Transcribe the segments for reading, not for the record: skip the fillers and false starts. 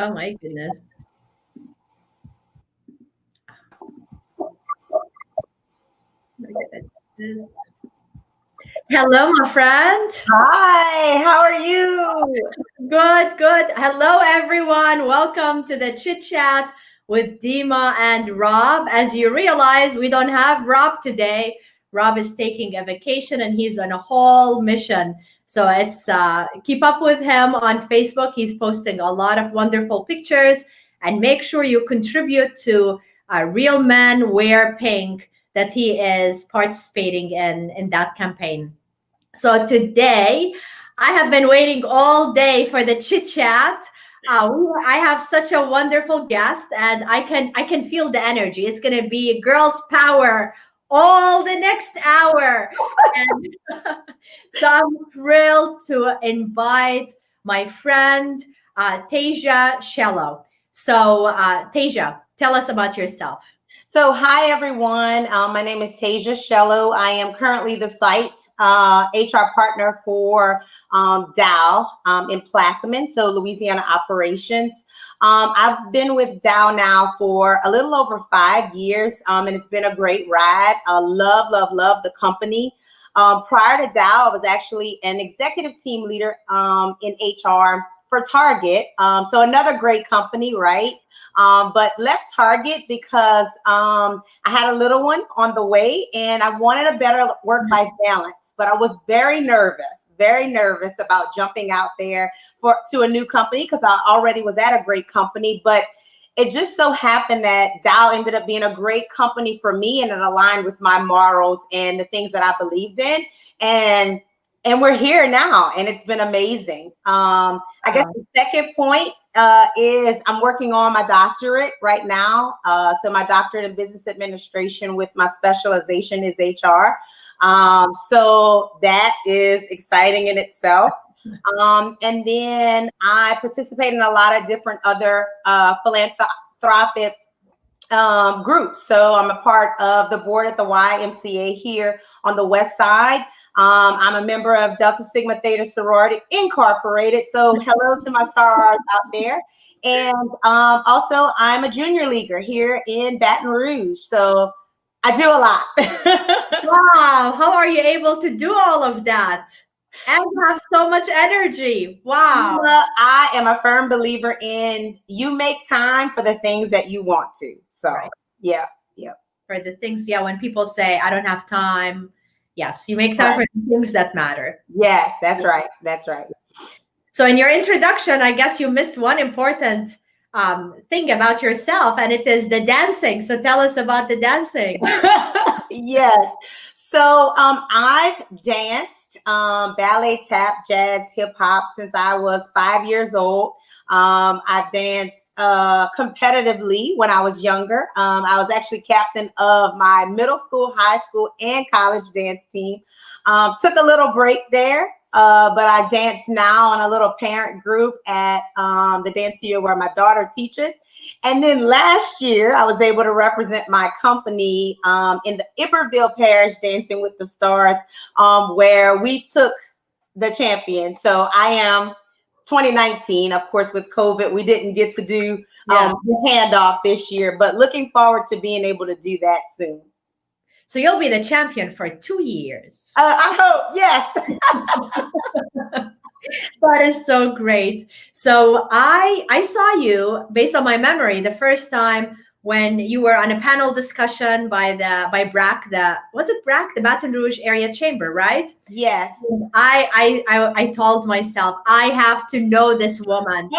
Oh my goodness. Hello, my friend. Hi, how are you? Good, good. Hello, everyone. Welcome to the Chit Chat with Dima and Rob. As you realize, we don't have Rob today. Rob is taking a vacation and he's on a whole mission. So it's keep up with him on Facebook. He's posting a lot of wonderful pictures, and make sure you contribute to Real Men Wear Pink, that he is participating in that campaign. So today, I have been waiting all day for the chit chat. I have such a wonderful guest, and I can feel the energy. It's gonna be girls' power all the next hour. And so I'm thrilled to invite my friend Taesia Shello. So Taesia, tell us about yourself. So, hi everyone. My name is Taesia Shello. I am currently the site HR partner for Dow in Plaquemine, so Louisiana Operations. I've been with Dow now for a little over 5 years, and it's been a great ride. Love the company. Prior to Dow, I was actually an executive team leader in HR for Target. So another great company, right? But left Target because I had a little one on the way and I wanted a better work-life balance. But I was very nervous about jumping out there to a new company because I already was at a great company. But it just so happened that Dow ended up being a great company for me, and it aligned with my morals and the things that I believed in. And we're here now, and it's been amazing. I guess the second point is I'm working on my doctorate right now. So my doctorate in business administration with my specialization is HR. So that is exciting in itself. And then I participate in a lot of different other philanthropic groups. So I'm a part of the board at the YMCA here on the West Side. I'm a member of Delta Sigma Theta Sorority Incorporated. So hello to my sorors out there. And also I'm a junior leaguer here in Baton Rouge. So I do a lot. Wow. How are you able to do all of that and have so much energy? Wow. I am a firm believer in you make time for the things that you want to. So Right. Yeah. For the things, when people say, I don't have time. Yes, you make time for the things that matter. Yes, that's right. So in your introduction, I guess you missed one important thing about yourself, and it is the dancing. So tell us about the dancing. Yes. So I've danced ballet, tap, jazz, hip hop since I was 5 years old. I've danced competitively when I was younger. I was actually captain of my middle school, high school, and college dance team. Took a little break there, but I dance now in a little parent group at the dance studio where my daughter teaches. And then last year, I was able to represent my company in the Iberville Parish Dancing with the Stars, where we took the champion. So I am 2019, of course, with COVID, we didn't get to do the handoff this year, but looking forward to being able to do that soon. So you'll be the champion for 2 years. I hope, yes. That is so great. So I saw you, based on my memory, the first time when you were on a panel discussion by BRAC, was it BRAC, the Baton Rouge Area Chamber, right? Yes. I told myself, I have to know this woman.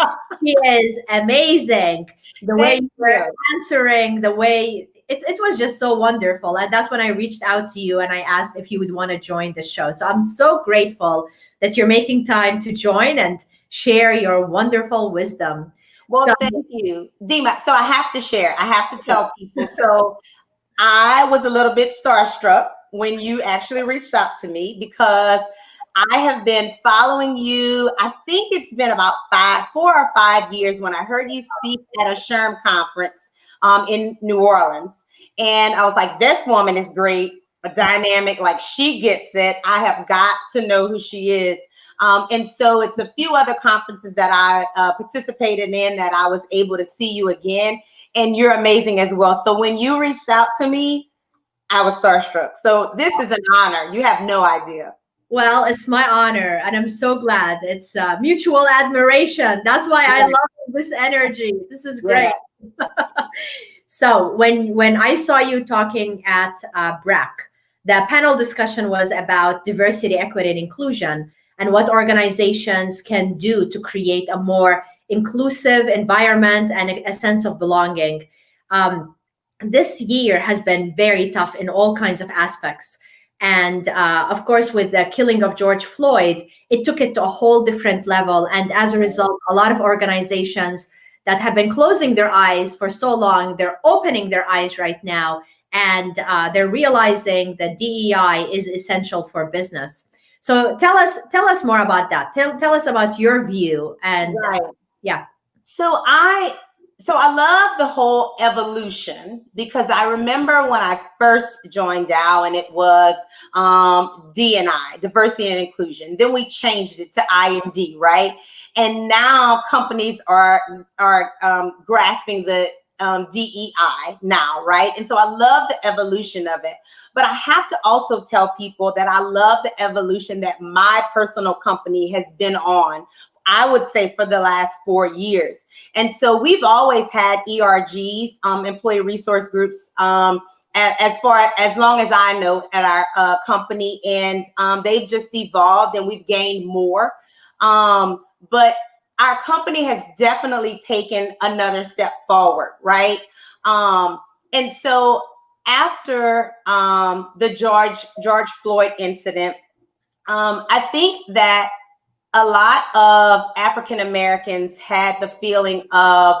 She is amazing. The way you were answering, the way it was just so wonderful. And that's when I reached out to you and I asked if you would want to join the show. So I'm so grateful that you're making time to join and share your wonderful wisdom. Well, thank you, Dima. So I have to share. I have to tell people. So I was a little bit starstruck when you actually reached out to me because I have been following you. I think it's been about 4 or 5 years when I heard you speak at a SHRM conference in New Orleans. And I was like, this woman is great, a dynamic, like she gets it. I have got to know who she is. And so it's a few other conferences that I participated in that I was able to see you again. And you're amazing as well. So when you reached out to me, I was starstruck. So this is an honor. You have no idea. Well, it's my honor, and I'm so glad. It's mutual admiration. That's why I love this energy. This is great. Yeah. So when I saw you talking at BRAC, the panel discussion was about diversity, equity, and inclusion, and what organizations can do to create a more inclusive environment and a sense of belonging. This year has been very tough in all kinds of aspects. And of course, with the killing of George Floyd, it took it to a whole different level. And as a result, a lot of organizations that have been closing their eyes for so long, they're opening their eyes right now. And they're realizing that DEI is essential for business. So tell us more about that. Tell us about your view. And yeah. So I love the whole evolution, because I remember when I first joined Dow and it was D&I, diversity and inclusion. Then we changed it to I&D, right? And now companies are grasping the DEI now, right? And so I love the evolution of it. But I have to also tell people that I love the evolution that my personal company has been on, I would say, for the last 4 years. And so we've always had ERGs, employee resource groups, as long as I know, at our company, and they've just evolved and we've gained more. But our company has definitely taken another step forward, right? And so after the George Floyd incident, I think that a lot of African Americans had the feeling of,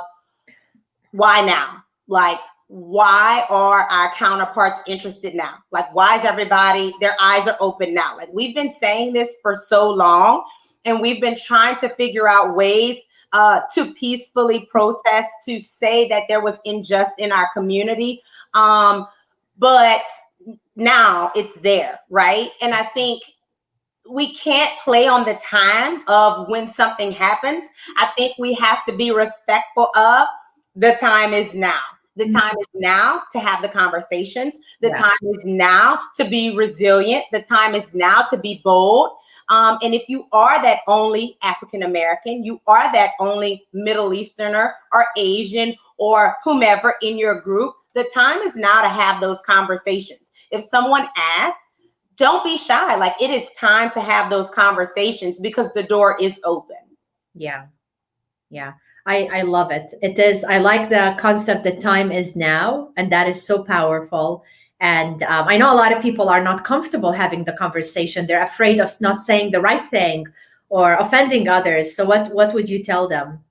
why now? Like, why are our counterparts interested now? Like, why is everybody, their eyes are open now? Like, we've been saying this for so long, and we've been trying to figure out ways to peacefully protest, to say that there was injustice in our community. But now it's there, right? And I think we can't play on the time of when something happens. I think we have to be respectful of the time is now. The time is now to have the conversations. The time is now to be resilient. The time is now to be bold. And if you are that only African American, you are that only Middle Easterner or Asian or whomever in your group, the time is now to have those conversations. If someone asks, don't be shy. Like, it is time to have those conversations because the door is open. Yeah. Yeah. I love it. It is. I like the concept that time is now, and that is so powerful. And I know a lot of people are not comfortable having the conversation. They're afraid of not saying the right thing or offending others. So what would you tell them?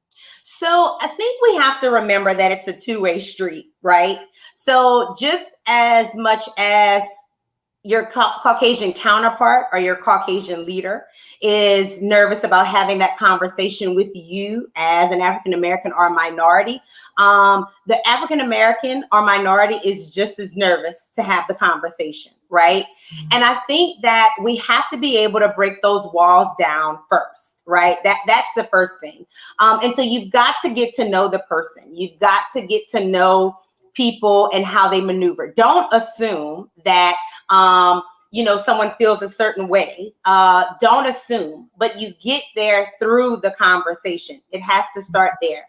So I think we have to remember that it's a two-way street, right? So just as much as your Caucasian counterpart or your Caucasian leader is nervous about having that conversation with you as an African American or minority, the African American or minority is just as nervous to have the conversation, right? And I think that we have to be able to break those walls down first, right? That's the first thing. And so you've got to get to know the person. You've got to get to know people and how they maneuver. Don't assume that someone feels a certain way. Don't assume, but you get there through the conversation. It has to start there.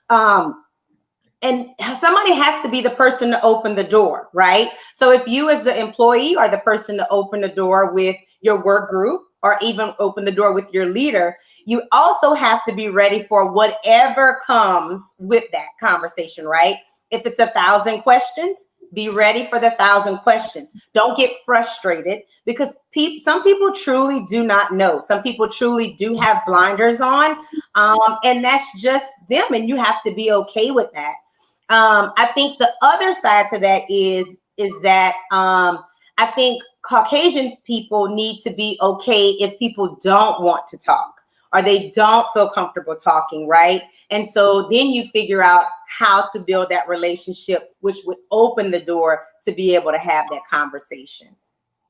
And somebody has to be the person to open the door, right? So if you as the employee are the person to open the door with your work group, or even open the door with your leader, you also have to be ready for whatever comes with that conversation, right? If it's 1,000 questions, be ready for the 1,000 questions. Don't get frustrated, because some people truly do not know. Some people truly do have blinders on, and that's just them, and you have to be okay with that. I think the other side to that is that I think Caucasian people need to be okay if people don't want to talk or they don't feel comfortable talking, right? And so then you figure out how to build that relationship, which would open the door to be able to have that conversation.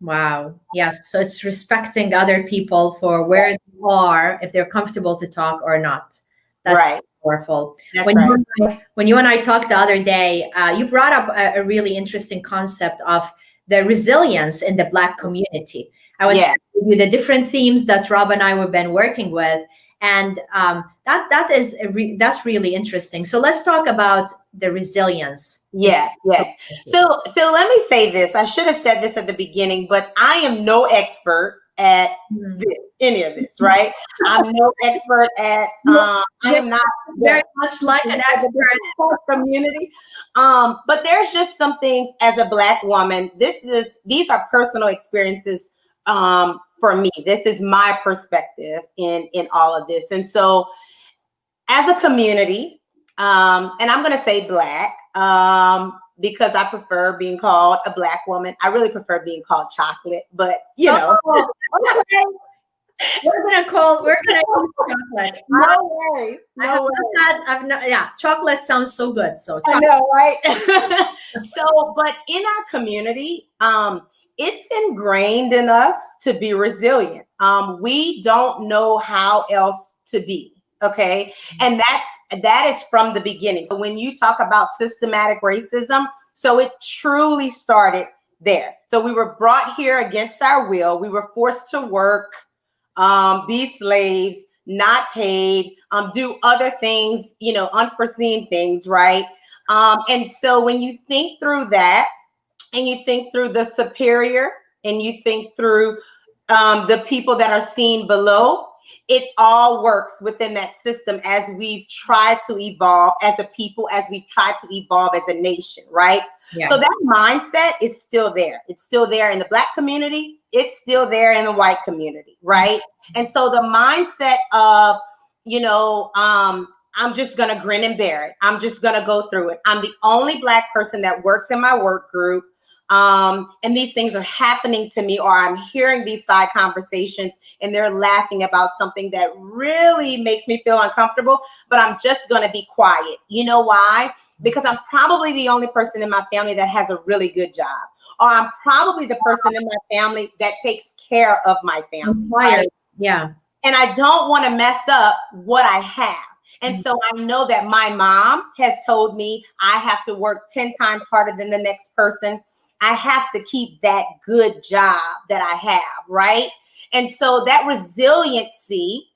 Wow. Yes. So it's respecting other people for where they are, if they're comfortable to talk or not. That's Right. powerful. That's When right. when you and I talked the other day, you brought up a really interesting concept of the resilience in the Black community. I was Yeah. sharing with you the different themes that Rob and I have been working with, and that's really interesting. So let's talk about the resilience in Yes, the yes. community. So let me say this. I should have said this at the beginning, but I am no expert at Mhm. this, any of this, right? I'm no expert at I You're am not very the much like an expert. community. But there's just some things as a Black woman. These are personal experiences for me. This is my perspective in all of this. And so as a community, and I'm going to say Black because I prefer being called a Black woman. I really prefer being called chocolate, but you know. Oh, okay. We're gonna use chocolate. No worries. I have No worries. not had, I've not, yeah, chocolate sounds so good. So I chocolate. know, right? So, but in our community, it's ingrained in us to be resilient. We don't know how else to be. Okay. And that is from the beginning. So when you talk about systematic racism, so it truly started there. So we were brought here against our will. We were forced to work, be slaves, not paid, do other things, unforeseen things, right? And so when you think through that, and you think through the superior, and you think through the people that are seen below, it all works within that system as we've tried to evolve as a people, as we've tried to evolve as a nation, right? Yeah. So that mindset is still there. It's still there in the Black community. It's still there in the white community, right? And so the mindset of, I'm just going to grin and bear it. I'm just going to go through it. I'm the only Black person that works in my work group. And these things are happening to me, or I'm hearing these side conversations and they're laughing about something that really makes me feel uncomfortable, but I'm just going to be quiet. You know why? Because I'm probably the only person in my family that has a really good job, or I'm probably the person in my family that takes care of my family. Right? Yeah. And I don't want to mess up what I have. And so I know that my mom has told me I have to work 10 times harder than the next person. I have to keep that good job that I have, right? And so that resiliency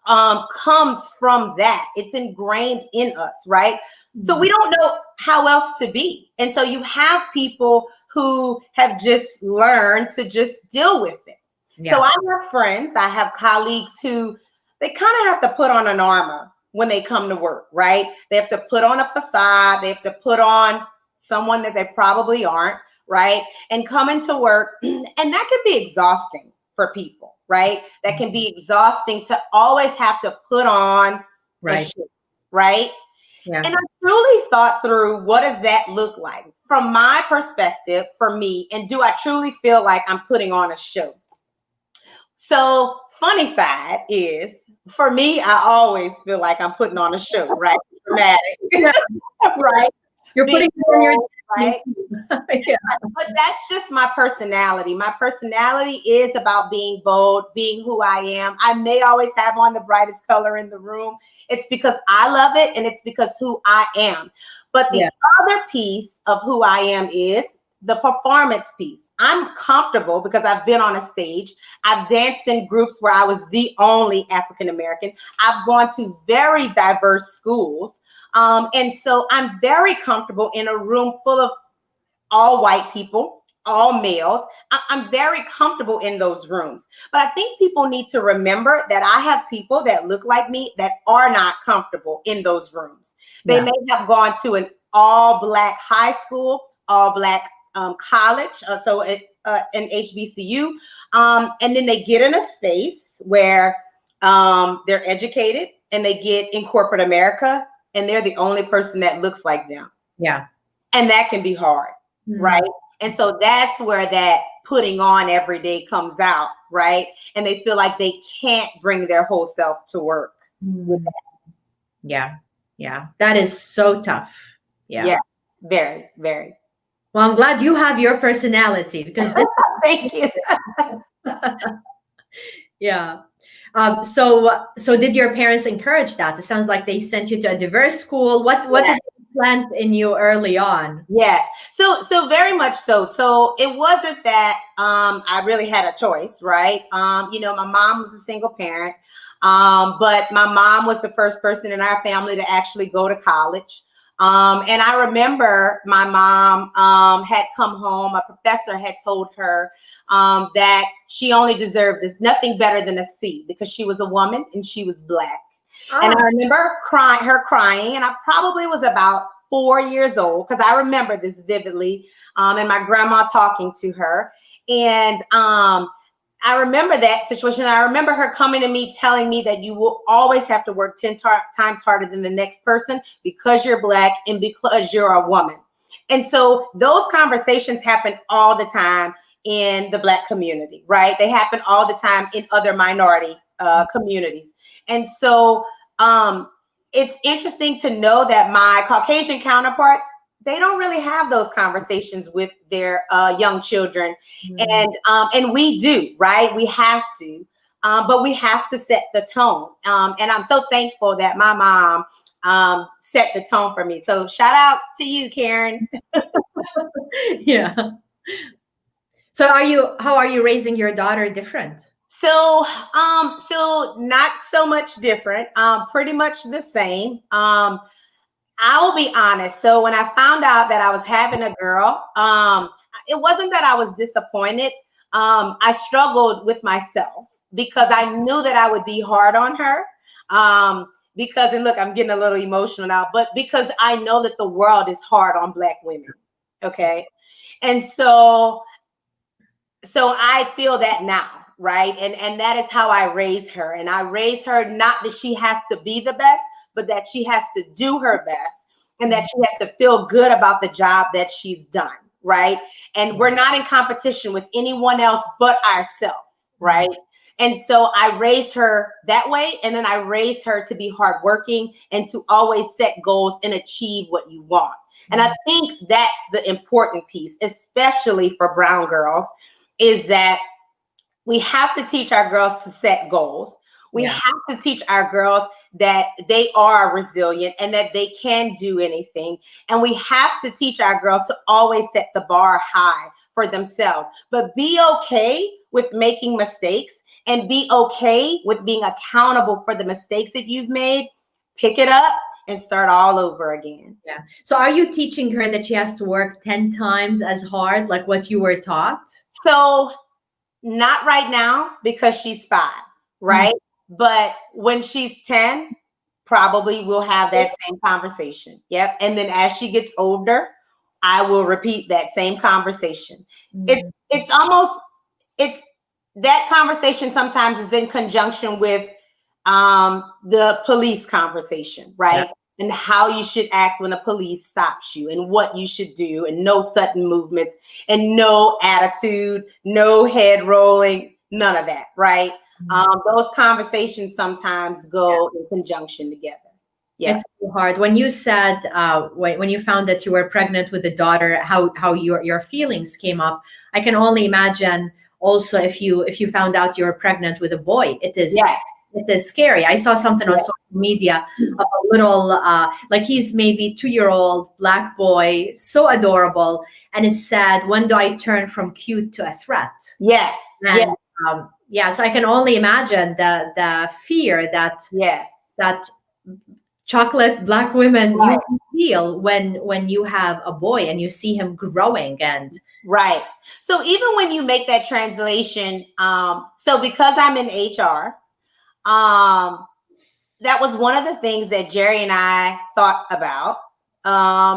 comes from that. It's ingrained in us, right? So we don't know how else to be. And so you have people who have just learned to just deal with it. Yeah. So I have friends, I have colleagues who they kind of have to put on an armor when they come to work, right? They have to put on a facade. They have to put on someone that they probably aren't, right? And come into work. And that can be exhausting for people, right? That can be exhausting to always have to put on a show, right? Yeah. And I truly thought through, what does that look like from my perspective for me? And do I truly feel like I'm putting on a show? So funny side is, for me, I always feel like I'm putting on a show, right? Dramatic, right? You're putting on your right. Yeah. But that's just my personality. My personality is about being bold, being who I am. I may always have on the brightest color in the room. It's because I love it, and it's because who I am. But the other piece of who I am is the performance piece. I'm comfortable because I've been on a stage. I've danced in groups where I was the only African American. I've gone to very diverse schools. And so I'm very comfortable in a room full of all white people, all males. I'm very comfortable in those rooms. But I think people need to remember that I have people that look like me that are not comfortable in those rooms. They may have gone to an all Black high school, all Black college, so an HBCU, and then they get in a space where they're educated and they get in corporate America, and they're the only person that looks like them. Yeah. And that can be hard, right? And so that's where that putting on every day comes out, right? And they feel like they can't bring their whole self to work with that. Yeah. Yeah. That is so tough. Yeah. Yeah. Very, very. Well, I'm glad you have your personality, because this is Thank you. Yeah. So did your parents encourage that? It sounds like they sent you to a diverse school. What Yeah. did they plant in you early on? Yes. So very much so. So it wasn't that I really had a choice, right? My mom was a single parent. But my mom was the first person in our family to actually go to college. And I remember my mom had come home. A professor had told her that she only deserved nothing better than a C because she was a woman and she was Black. And I remember her crying, and I probably was about 4 years old because I remember this vividly. And my grandma talking to her, and I remember that situation. I remember her coming to me telling me that you will always have to work 10 times harder than the next person because you're Black and because you're a woman. And so those conversations happen all the time in the Black community, right? They happen all the time in other minority communities. And so it's interesting to know that my Caucasian counterparts, they don't really have those conversations with their young children. And we do, right? We have to, but we have to set the tone. And I'm so thankful that my mom set the tone for me. So shout out to you, Karen. Yeah. So how are you raising your daughter different? So not so much different, pretty much the same. I will be honest. So when I found out that I was having a girl, it wasn't that I was disappointed. I struggled with myself because I knew that I would be hard on her. And look, I'm getting a little emotional now, but because I know that the world is hard on Black women. Okay. And so I feel that now, right? And that is how I raise her. And I raise her not that she has to be the best, but that she has to do her best and that she has to feel good about the job that she's done, right? And we're not in competition with anyone else but ourselves, right? And so I raise her that way. And then I raise her to be hardworking and to always set goals and achieve what you want. And I think that's the important piece, especially for brown girls, is that we have to teach our girls to set goals. We have to teach our girls that they are resilient and that they can do anything. And we have to teach our girls to always set the bar high for themselves, but be okay with making mistakes and be okay with being accountable for the mistakes that you've made. Pick it up and start all over again. Yeah. So are you teaching her that she has to work 10 times as hard, like what you were taught? So not right now because she's 5, right? But when she's 10, probably we'll have that same conversation. Yep. And then as she gets older, I will repeat that same conversation. It's that conversation sometimes is in conjunction with the police conversation, right? Yeah. And how you should act when a police stops you and what you should do, and no sudden movements and no attitude, no head rolling, none of that, right? Those conversations sometimes go in conjunction together. Yeah. It's so hard. When you said, when you found that you were pregnant with a daughter, how your feelings came up, I can only imagine also if you found out you were pregnant with a boy. It is scary. I saw something on social media of a little, like he's maybe 2-year-old Black boy, so adorable. And it said, when do I turn from cute to a threat? Yes. And, so I can only imagine the fear that chocolate Black women you feel when you have a boy and you see him growing. And right. So even when you make that translation, so because I'm in HR, that was one of the things that Jerry and I thought about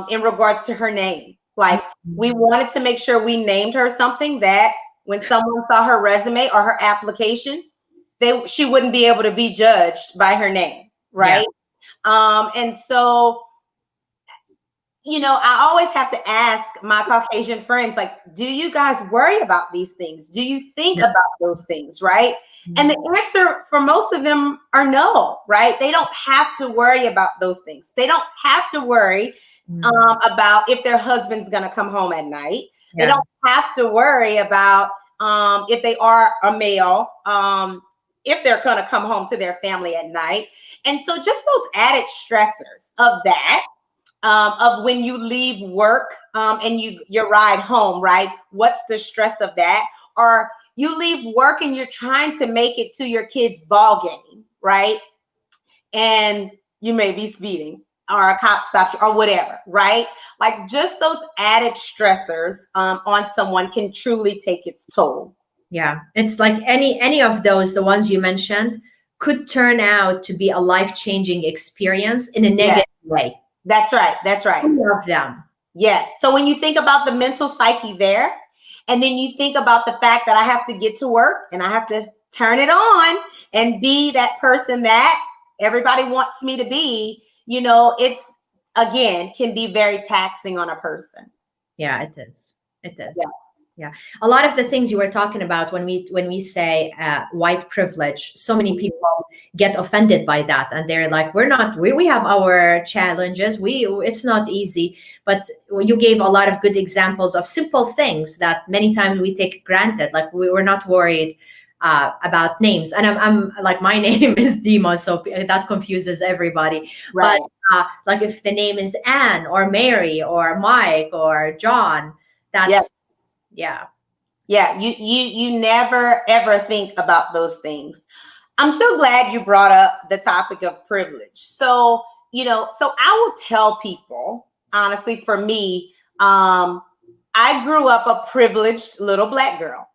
in regards to her name. Like, we wanted to make sure we named her something that when someone saw her resume or her application, she wouldn't be able to be judged by her name, right? And so, I always have to ask my Caucasian friends, like, do you guys worry about these things? Do you think about those things, right? And the answer for most of them are no, right? They don't have to worry about those things. They don't have to worry about if their husband's going to come home at night. They don't have to worry about if they are a male, if they're going to come home to their family at night. And so just those added stressors of that, of when you leave work and you ride home, right? What's the stress of that? Or you leave work and you're trying to make it to your kid's ball game, right? And you may be speeding or a cop stops you or whatever, right? Like just those added stressors on someone can truly take its toll. Yeah, it's like any of those, the ones you mentioned, could turn out to be a life-changing experience in a negative way. That's right. That's right. All of them. Yes. So when you think about the mental psyche there, and then you think about the fact that I have to get to work and I have to turn it on and be that person that everybody wants me to be, you know, it's, again, can be very taxing on a person. Yeah, it is. It is. Yeah. A lot of the things you were talking about when we say white privilege, so many people get offended by that, and they're like, we have our challenges. It's not easy. But you gave a lot of good examples of simple things that many times we take granted. Like we were not worried about names, and I'm like, my name is Dima, so that confuses everybody. Right. But like if the name is Anne or Mary or Mike or John, that's yeah. You never ever think about those things. I'm so glad you brought up the topic of privilege. So, you know, so I will tell people, honestly, for me, I grew up a privileged little Black girl.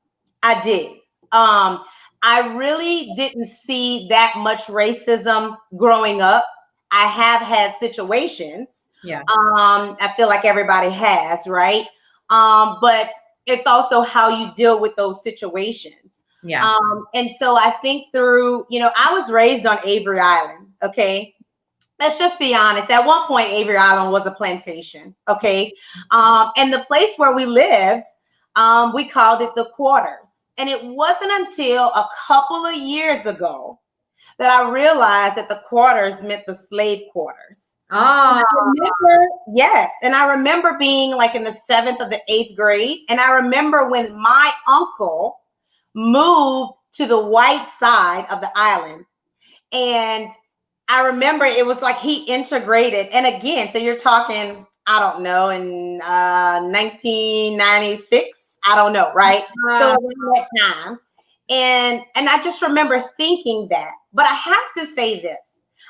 I did. I really didn't see that much racism growing up. I have had situations. Yeah. I feel like everybody has, right? But it's also how you deal with those situations. Yeah. And so I think through, you know, I was raised on Avery Island. Okay. Let's just be honest. At one point, Avery Island was a plantation. Okay. And the place where we lived, we called it the quarters. And it wasn't until a couple of years ago that I realized that the quarters meant the slave quarters. Oh, yes. And I remember being like in the 7th or the 8th grade. And I remember when my uncle moved to the white side of the island. And I remember it was like he integrated. And again, so you're talking, I don't know, in 1996. I don't know, right? So around that time. And I just remember thinking that. But I have to say this.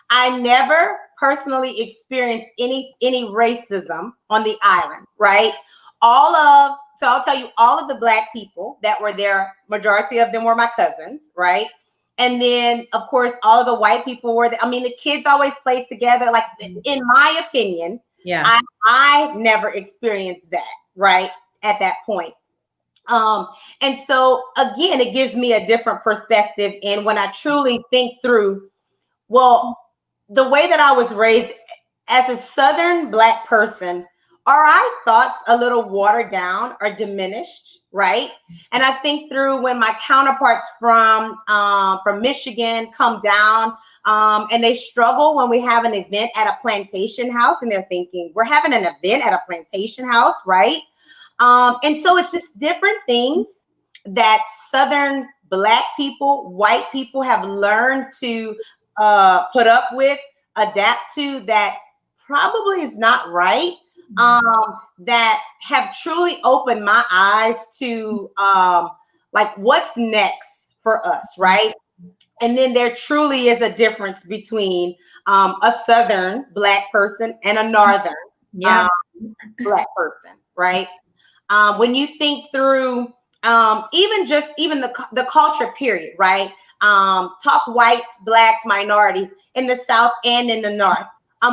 I never personally experienced any racism on the island, right? So I'll tell you, all of the Black people that were there, majority of them were my cousins, right? And then, of course, all of the white people were there. I mean, the kids always played together. Like, in my opinion, I never experienced that, right, at that point. And so, again, it gives me a different perspective. And when I truly think through, well, the way that I was raised as a Southern Black person, are our thoughts a little watered down or diminished, right? And I think through when my counterparts from Michigan come down and they struggle when we have an event at a plantation house, and they're thinking, we're having an event at a plantation house, right? And so it's just different things that Southern Black people, white people have learned to put up with, adapt to, that probably is not right, that have truly opened my eyes to like what's next for us, right? And then there truly is a difference between a Southern Black person and a Northern Black person, right? When you think through even the culture period, right? Talk whites, Blacks, minorities in the South and in the North.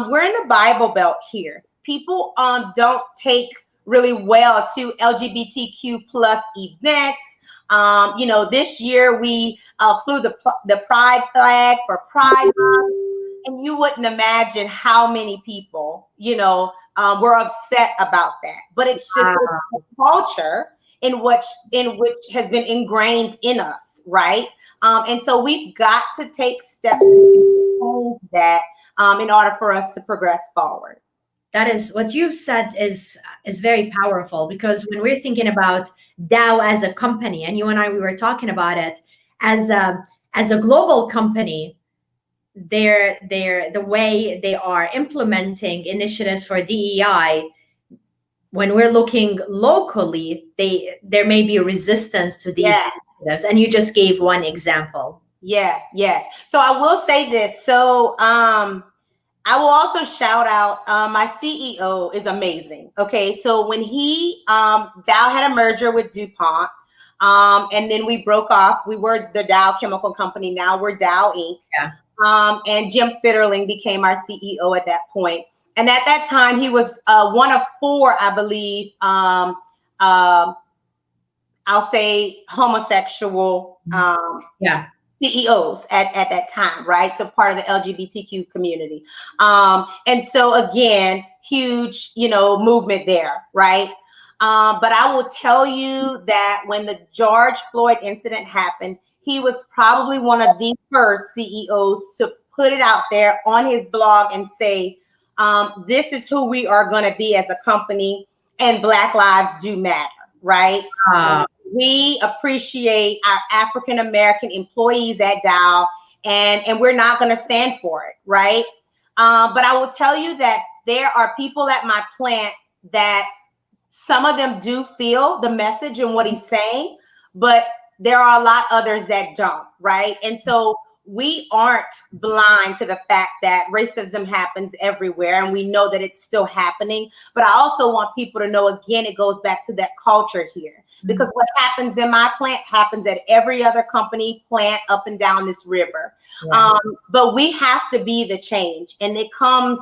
We're in the Bible Belt here. People don't take really well to LGBTQ plus events. You know, this year we flew the Pride flag for Pride Month, and you wouldn't imagine how many people, you know, were upset about that. But it's just a culture in which has been ingrained in us, right? And so we've got to take steps to change that in order for us to progress forward. That is what you've said is very powerful, because when we're thinking about Dow as a company, and you and I, we were talking about it as a global company, the way they are implementing initiatives for DEI, when we're looking locally, there may be resistance to these initiatives. And you just gave one example. Yes. So I will say this. So I will also shout out my CEO is amazing. Okay, so when Dow had a merger with DuPont, and then we broke off. We were the Dow Chemical Company. Now we're Dow Inc. Yeah. And Jim Fitterling became our CEO at that point. And at that time, he was one of four, I believe, I'll say homosexual CEOs at that time, right? So part of the LGBTQ community. And so again, huge, movement there, right? But I will tell you that when the George Floyd incident happened, he was probably one of the first CEOs to put it out there on his blog and say, this is who we are going to be as a company, and Black lives do matter, right? We appreciate our African-American employees at Dow, and we're not going to stand for it, right? But I will tell you that there are people at my plant that some of them do feel the message and what he's saying, but there are a lot others that don't, right? And so we aren't blind to the fact that racism happens everywhere, and we know that it's still happening. But I also want people to know, again, it goes back to that culture here, because what happens in my plant happens at every other company plant up and down this river. Yeah. But we have to be the change, and it comes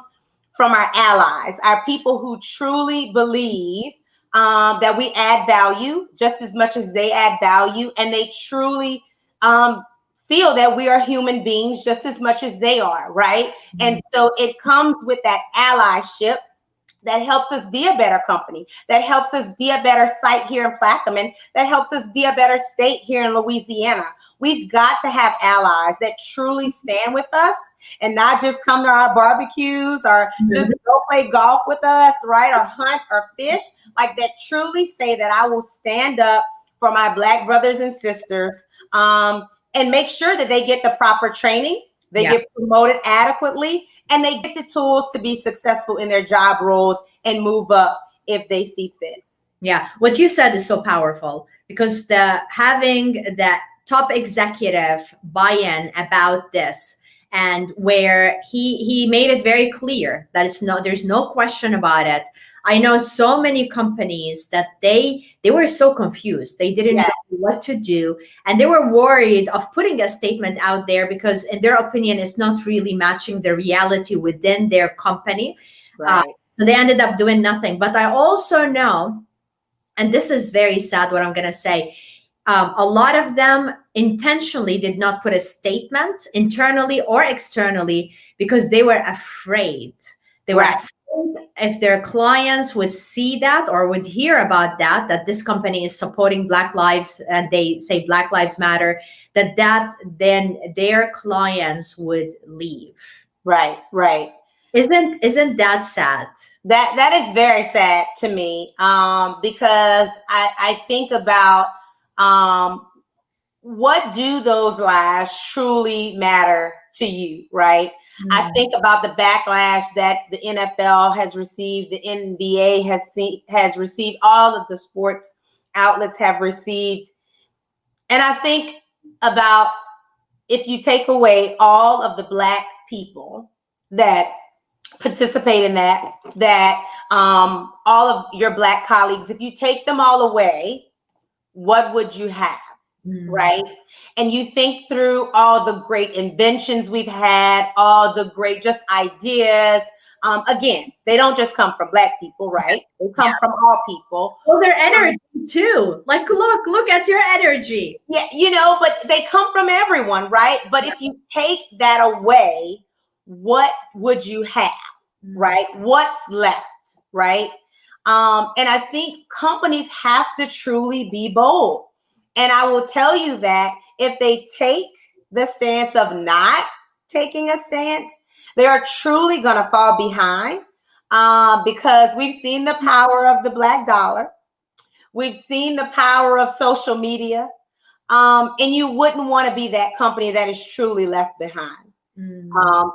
from our allies, our people who truly believe that we add value just as much as they add value, and they truly feel that we are human beings just as much as they are, right? Mm-hmm. And so it comes with that allyship that helps us be a better company, that helps us be a better site here in Plaquemine, that helps us be a better state here in Louisiana. We've got to have allies that truly stand with us and not just come to our barbecues or just go play golf with us, right? Or hunt or fish, like that truly say that I will stand up for my Black brothers and sisters, and make sure that they get the proper training, they get promoted adequately, and they get the tools to be successful in their job roles and move up if they see fit. Yeah, what you said is so powerful, because having that top executive buy-in about this, and where he made it very clear that there's no question about it. I know so many companies that they were so confused. They didn't know what to do. And they were worried of putting a statement out there because, in their opinion, it's not really matching the reality within their company. Right. So they ended up doing nothing. But I also know, and this is very sad what I'm going to say, a lot of them intentionally did not put a statement internally or externally because they were afraid. They were afraid if their clients would see that or would hear about that this company is supporting Black lives and they say Black Lives Matter, that then their clients would leave. Right. Isn't that sad? That is very sad to me, because I think about what do those lives truly matter to you, right? Mm-hmm. I think about the backlash that the NFL has received, the NBA has received, all of the sports outlets have received. And I think about, if you take away all of the Black people that participate in that all of your Black colleagues, if you take them all away, what would you have? Right? And you think through all the great inventions we've had, all the great just ideas. Again, they don't just come from Black people, right? They come from all people. Well, their energy too. Like, look at your energy. Yeah, but they come from everyone, right? But if you take that away, what would you have, right? What's left, right? And I think companies have to truly be bold. And I will tell you that if they take the stance of not taking a stance, they are truly going to fall behind, because we've seen the power of the Black dollar. We've seen the power of social media. And you wouldn't want to be that company that is truly left behind.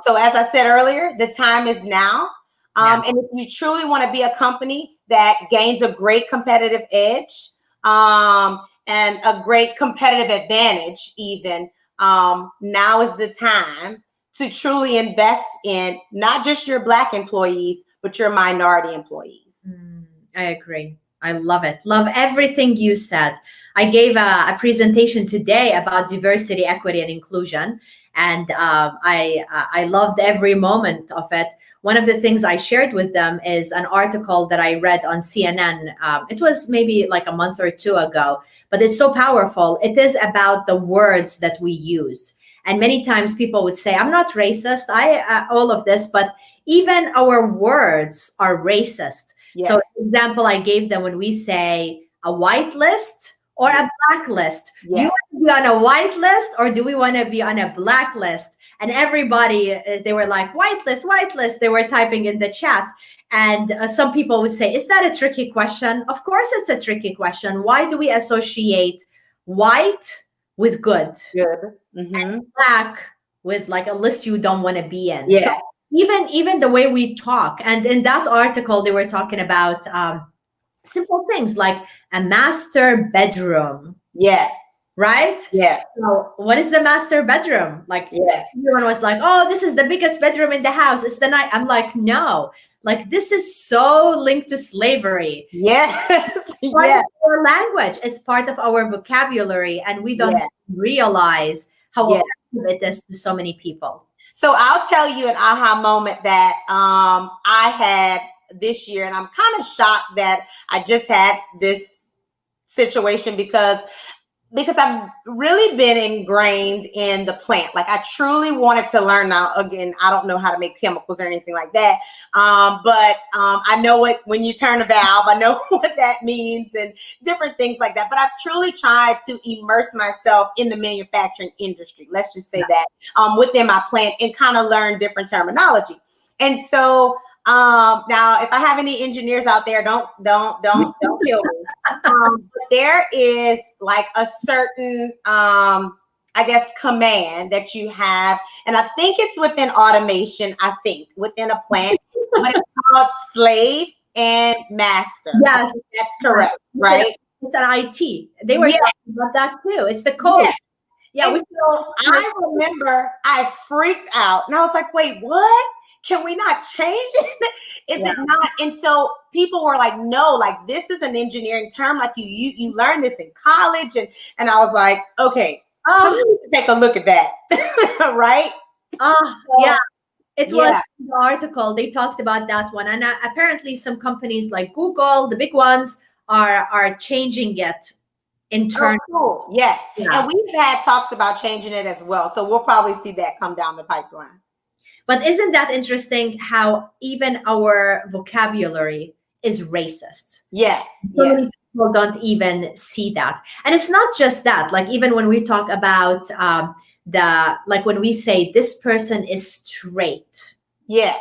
So as I said earlier, the time is now. And if you truly want to be a company that gains a great competitive edge and a great competitive advantage, even now is the time to truly invest in not just your Black employees, but your minority employees. I agree. I love it. Love everything you said. I gave a presentation today about diversity, equity, and inclusion. And I loved every moment of it. One of the things I shared with them is an article that I read on CNN. It was maybe like a month or two ago, but it's so powerful. It is about the words that we use. And many times people would say, I'm not racist, all of this, but even our words are racist. Yes. So example I gave them, when we say a white list or a black list, do you want to be on a white list or do we want to be on a black list? And everybody, they were like, white list, white list. They were typing in the chat. And some people would say, is that a tricky question? Of course, it's a tricky question. Why do we associate white with good? And black with like a list you don't want to be in? Yeah. So even the way we talk. And in that article, they were talking about simple things like a master bedroom. Yes. Right? Yeah. So what is the master bedroom? Like, everyone was like, oh, this is the biggest bedroom in the house. It's the night. I'm like, no, like this is so linked to slavery. Yes. Part of our language. It's part of our vocabulary. And we don't realize how offensive it is to so many people. So I'll tell you an aha moment that I had this year, and I'm kind of shocked that I just had this situation because I've really been ingrained in the plant. Like I truly wanted to learn. Now, again, I don't know how to make chemicals or anything like that. But I know it when you turn a valve, I know what that means and different things like that. But I've truly tried to immerse myself in the manufacturing industry. Let's just say that within my plant and kind of learn different terminology. And so now, if I have any engineers out there, don't kill me. But there is like a certain, I guess, command that you have, and I think it's within automation. I think within a plant, but it's called slave and master. Yes, that's correct, right? It's an IT. They were talking about that too. It's the code. Yeah. So I remember I freaked out, and I was like, "Wait, what? Can we not change it? Is it not?" And so people were like, no, like this is an engineering term. Like you learn this in college. And I was like, okay, so we need to take a look at that. Right? It was in the article. They talked about that one. And apparently some companies like Google, the big ones, are changing it internally. Oh, cool. Yes. And we've had talks about changing it as well. So we'll probably see that come down the pipeline. But isn't that interesting how even our vocabulary is racist? Yes. So many people don't even see that. And it's not just that. Like even when we talk about when we say this person is straight. Yes.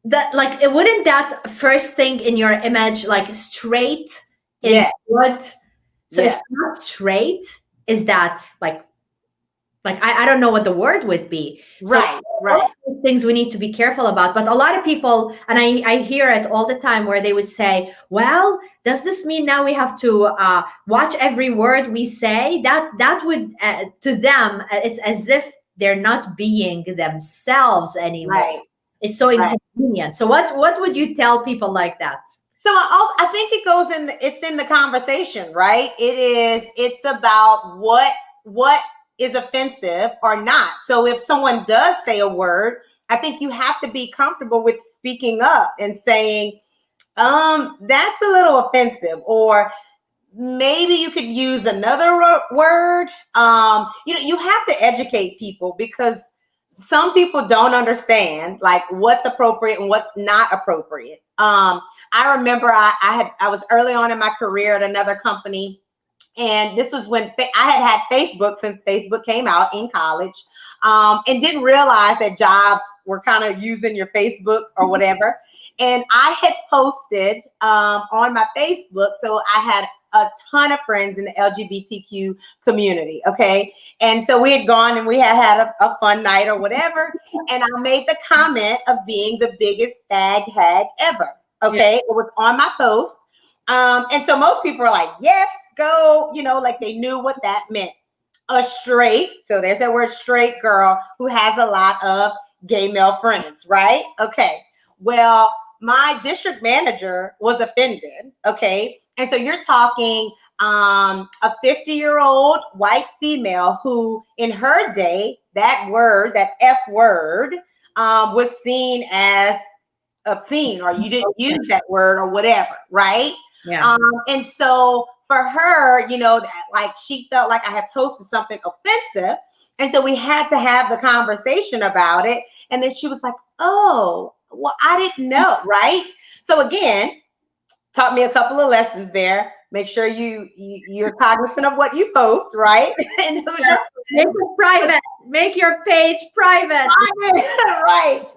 That like it wouldn't that first thing in your image, like straight is good. So if not straight, is that like I don't know what the word would be. Right. Things we need to be careful about. But a lot of people, and I hear it all the time, where they would say, well, does this mean now we have to watch every word we say? That would, to them, it's as if they're not being themselves anymore. Right. It's so inconvenient. So what would you tell people like that? So I think it goes it's in the conversation, right? It's about what is offensive or not. So if someone does say a word, I think you have to be comfortable with speaking up and saying, that's a little offensive, or maybe you could use another word. You have to educate people because some people don't understand like what's appropriate and what's not appropriate. I remember I was early on in my career at another company. And this was when I had Facebook since Facebook came out in college, and didn't realize that jobs were kind of using your Facebook or whatever. And I had posted on my Facebook, so I had a ton of friends in the LGBTQ community, okay? And so we had gone and we had a fun night or whatever, and I made the comment of being the biggest fag hag ever, okay? It was on my post. And so most people are like, yes, go, like they knew what that meant. A straight, so there's that word straight girl who has a lot of gay male friends, right? Okay. Well, my district manager was offended, okay? And so you're talking a 50-year-old white female who in her day, that word, that F word, was seen as obscene, or you didn't use that word or whatever, right? Yeah. And so for her, like she felt like I had posted something offensive. And so we had to have the conversation about it. And then she was like, oh, well, I didn't know, right? So again, taught me a couple of lessons there. Make sure you're cognizant of what you post, right? And who's your Make it private. Make your page private.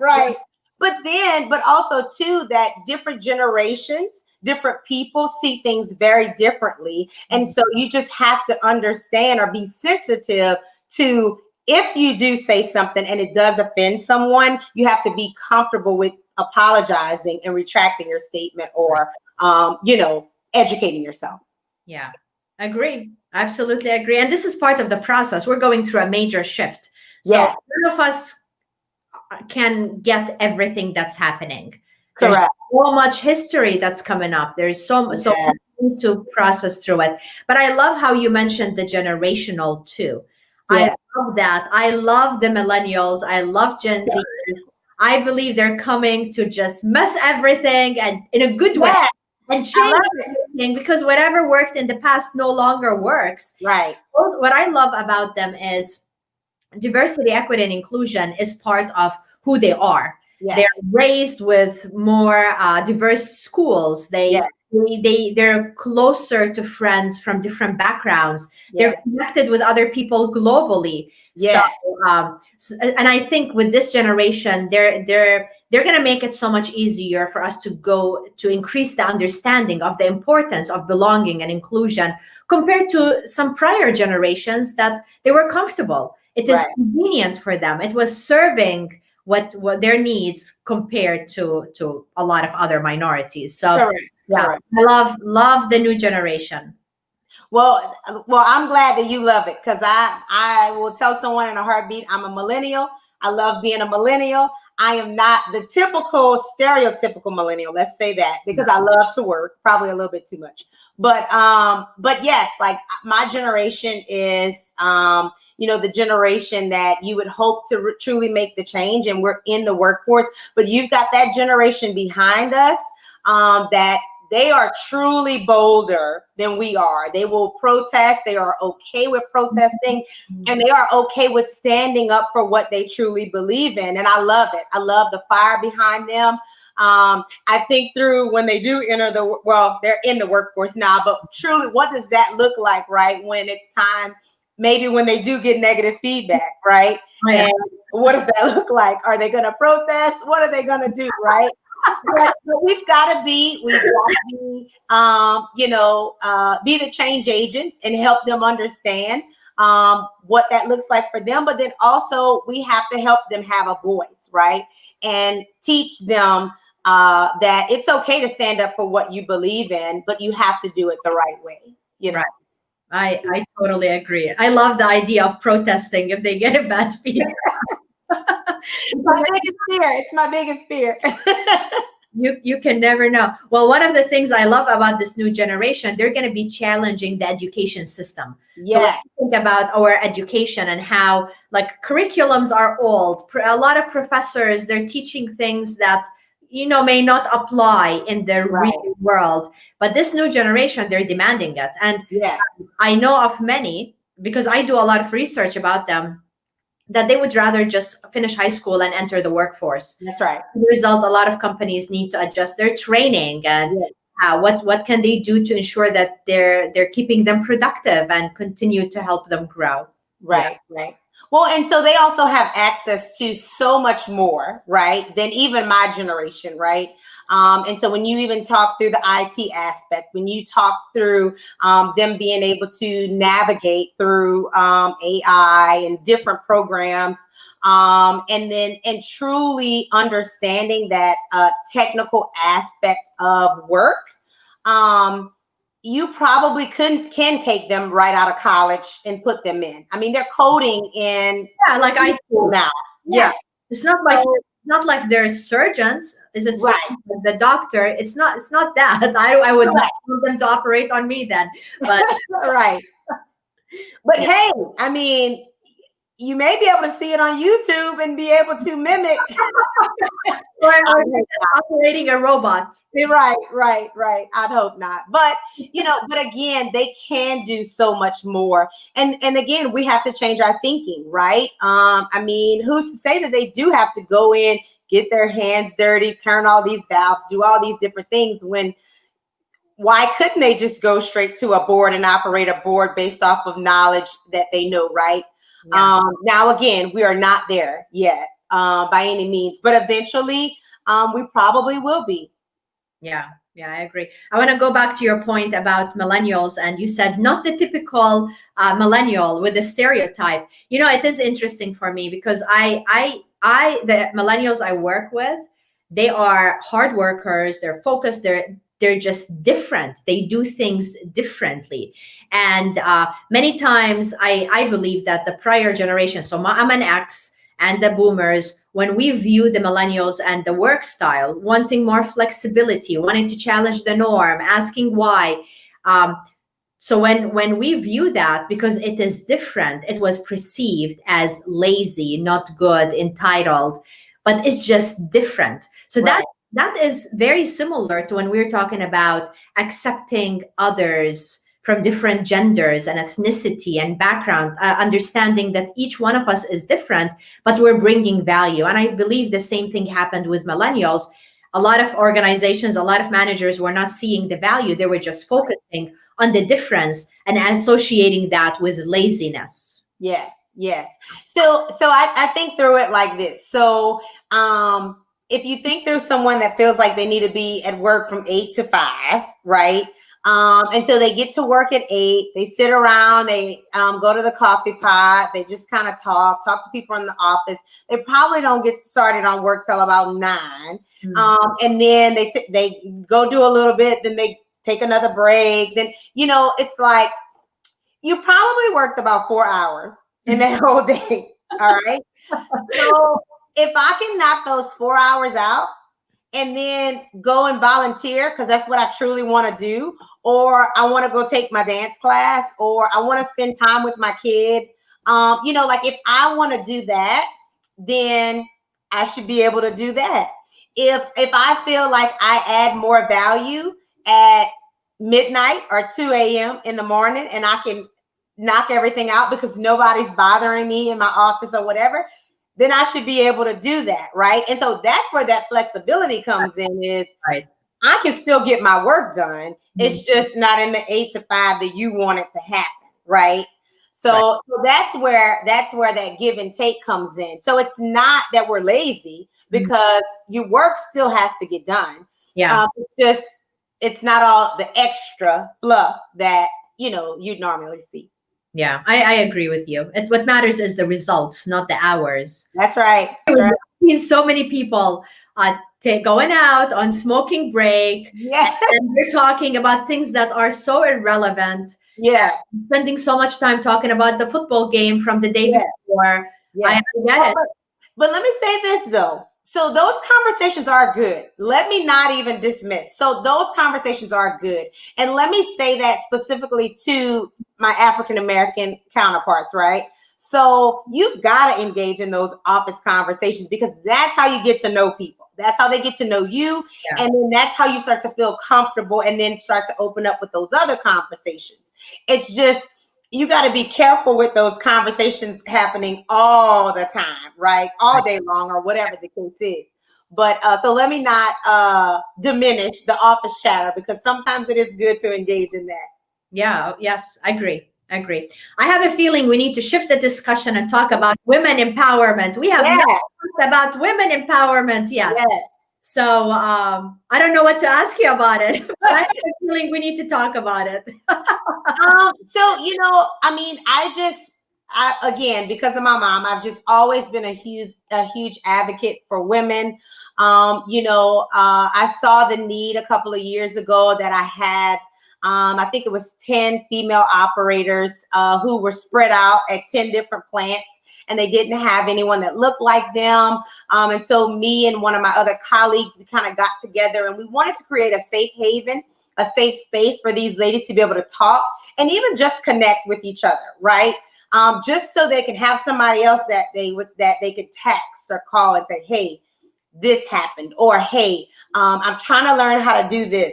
Right. But also too, that different generations, different people see things very differently. And so you just have to understand or be sensitive to, if you do say something and it does offend someone, you have to be comfortable with apologizing and retracting your statement, or, educating yourself. Yeah, agree. Absolutely agree. And this is part of the process. We're going through a major shift. So none of us can get everything that's happening. Correct. There's so much history that's coming up. There's so much to process through it. But I love how you mentioned the generational too. I love that. I love the millennials. I love Gen Z. I believe they're coming to just mess everything, and in a good way, and change everything, because whatever worked in the past no longer works. Right. What I love about them is diversity, equity, and inclusion is part of who they are. Yes. They're raised with more diverse schools. They're closer to friends from different backgrounds. They're connected with other people globally. So, and I think with this generation, they're going to make it so much easier for us to go to increase the understanding of the importance of belonging and inclusion, compared to some prior generations that they were comfortable. It is convenient for them. It was serving what their needs compared to a lot of other minorities. So I love the new generation. Well, I'm glad that you love it, because I will tell someone in a heartbeat, I'm a millennial. I love being a millennial. I am not the typical stereotypical millennial. Let's say that, because I love to work, probably a little bit too much. But yes, like my generation is, the generation that you would hope to truly make the change, and we're in the workforce. But you've got that generation behind us that they are truly bolder than we are. They will protest. They are okay with protesting, and they are okay with standing up for what they truly believe in. And I love it. I love the fire behind them. I think through when they do enter they're in the workforce now, but truly, what does that look like, right? When it's time, maybe when they do get negative feedback, right? And what does that look like? Are they going to protest? What are they going to do, right? But we've got to be, be the change agents and help them understand what that looks like for them. But then also we have to help them have a voice, right? And teach them that it's okay to stand up for what you believe in, but you have to do it the right way, Right. I totally agree. I love the idea of protesting if they get a bad feedback. It's my biggest fear. It's my biggest fear. You can never know. Well, one of the things I love about this new generation, they're going to be challenging the education system. So when you think about our education and how curriculums are old, a lot of professors, they're teaching things that may not apply in the real world. But this new generation, they're demanding it. And I know of many, because I do a lot of research about them, that they would rather just finish high school and enter the workforce. That's right. As a result, a lot of companies need to adjust their training and what can they do to ensure that they're keeping them productive and continue to help them grow. Right. Well, and so they also have access to so much more, right, than even my generation, right? And so when you even talk through the IT aspect, when you talk through them being able to navigate through AI and different programs, and truly understanding that technical aspect of work, you probably can take them right out of college and put them in. I mean, they're coding in like I now. Yeah. It's not like they're surgeons. Is it Right. The doctor? It's not that. I would not want them to operate on me then. But right. But hey, I mean, you may be able to see it on YouTube and be able to mimic. or operating a robot. Right. I'd hope not. But but again, they can do so much more. And again, we have to change our thinking, right? I mean, who's to say that they do have to go in, get their hands dirty, turn all these valves, do all these different things when why couldn't they just go straight to a board and operate a board based off of knowledge that they know, right? Yeah. Now, again, we are not there yet by any means, but eventually we probably will be. Yeah, I agree. I want to go back to your point about millennials, and you said not the typical millennial with the stereotype. It is interesting for me because the millennials I work with, they are hard workers. They're focused. They're just different. They do things differently. And many times I believe that the prior generation, so I'm an X, and the boomers, when we view the millennials and the work style, wanting more flexibility, wanting to challenge the norm, asking why. So when we view that, because it is different, it was perceived as lazy, not good, entitled, but it's just different. So right. that is very similar to when we're talking about accepting others from different genders and ethnicity and background, understanding that each one of us is different, but we're bringing value. And I believe the same thing happened with millennials. A lot of organizations, a lot of managers were not seeing the value. They were just focusing on the difference and associating that with laziness. Yes. So I think through it like this. So if you think there's someone that feels like they need to be at work from 8 to 5, right? And so they get to work at 8, they sit around, they go to the coffee pot, they just kind of talk to people in the office. They probably don't get started on work till about 9. And then they go do a little bit, then they take another break. Then, it's like you probably worked about 4 hours in that whole day. All right. So if I can knock those 4 hours out and then go and volunteer, because that's what I truly want to do, or I want to go take my dance class, or I want to spend time with my kid. Like if I want to do that, then I should be able to do that. If I feel like I add more value at midnight or 2 a.m. in the morning and I can knock everything out because nobody's bothering me in my office or whatever, then I should be able to do that, right? And so that's where that flexibility comes in, is right. I can still get my work done. It's just not in the 8 to 5 that you want it to happen, right? So that's where that give and take comes in. So it's not that we're lazy, because your work still has to get done. Yeah. It's not all the extra fluff that, you'd normally see. Yeah, I agree with you. What matters is the results, not the hours. That's right. I've seen so many people going out on smoking break. Yeah. And they're talking about things that are so irrelevant. Yeah. Spending so much time talking about the football game from the day before. Yeah. I get it. But let me say this, though. So those conversations are good. Let me not even dismiss. So those conversations are good. And let me say that specifically to my African-American counterparts, right? So you've got to engage in those office conversations, because that's how you get to know people. That's how they get to know you. Yeah. And then that's how you start to feel comfortable and then start to open up with those other conversations. It's just, you got to be careful with those conversations happening all the time, right? All day long, or whatever the case is. But so let me not diminish the office chatter, because sometimes it is good to engage in that. Yeah. Yes, I agree. I have a feeling we need to shift the discussion and talk about women empowerment. We have not talked about women empowerment yet. Yes. So I don't know what to ask you about it, but I have a feeling we need to talk about it. So, I mean, again, because of my mom, I've just always been a huge advocate for women. I saw the need a couple of years ago that I had, I think it was 10 female operators who were spread out at 10 different plants, and they didn't have anyone that looked like them. And so me and one of my other colleagues, we kind of got together and we wanted to create a safe haven, a safe space for these ladies to be able to talk and even just connect with each other, right? Just so they can have somebody else that they could text or call and say, hey, this happened, or hey, I'm trying to learn how to do this.